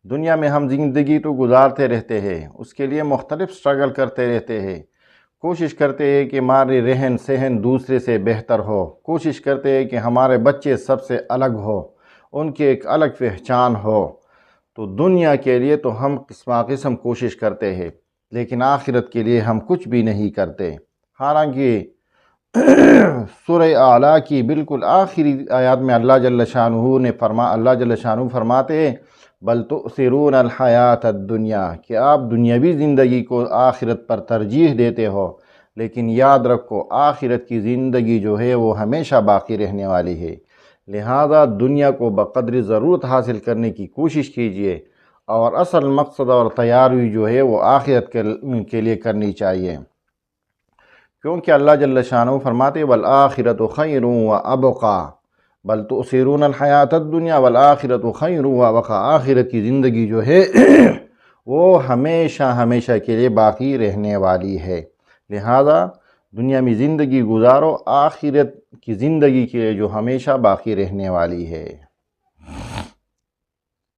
دنیا میں ہم زندگی تو گزارتے رہتے ہیں، اس کے لیے مختلف سٹرگل کرتے رہتے ہیں، کوشش کرتے ہیں کہ ہماری رہن سہن دوسرے سے بہتر ہو، کوشش کرتے ہیں کہ ہمارے بچے سب سے الگ ہو، ان کی ایک الگ پہچان ہو۔ تو دنیا کے لیے تو ہم قسم کوشش کرتے ہیں، لیکن آخرت کے لیے ہم کچھ بھی نہیں کرتے۔ حالانکہ سورہ اعلیٰ کی بالکل آخری آیات میں اللہ جل شانہ فرماتے ہیں بل تؤثرون الحیات الدنیا، کہ آپ دنیاوی زندگی کو آخرت پر ترجیح دیتے ہو، لیکن یاد رکھو آخرت کی زندگی جو ہے وہ ہمیشہ باقی رہنے والی ہے۔ لہذا دنیا کو بقدر ضرورت حاصل کرنے کی کوشش کیجئے، اور اصل مقصد اور تیاری جو ہے وہ آخرت کے لیے کرنی چاہیے، کیونکہ اللہ جل شانہ فرماتے والآخرۃ خیر وابقیٰ، بل تؤثرون الحیات الدنیا والآخرۃ خیر وابقیٰ، آخرت کی زندگی جو ہے وہ ہمیشہ کے لیے باقی رہنے والی ہے۔ لہذا دنیا میں زندگی گزارو آخرت کی زندگی کے لیے جو ہمیشہ باقی رہنے والی ہے۔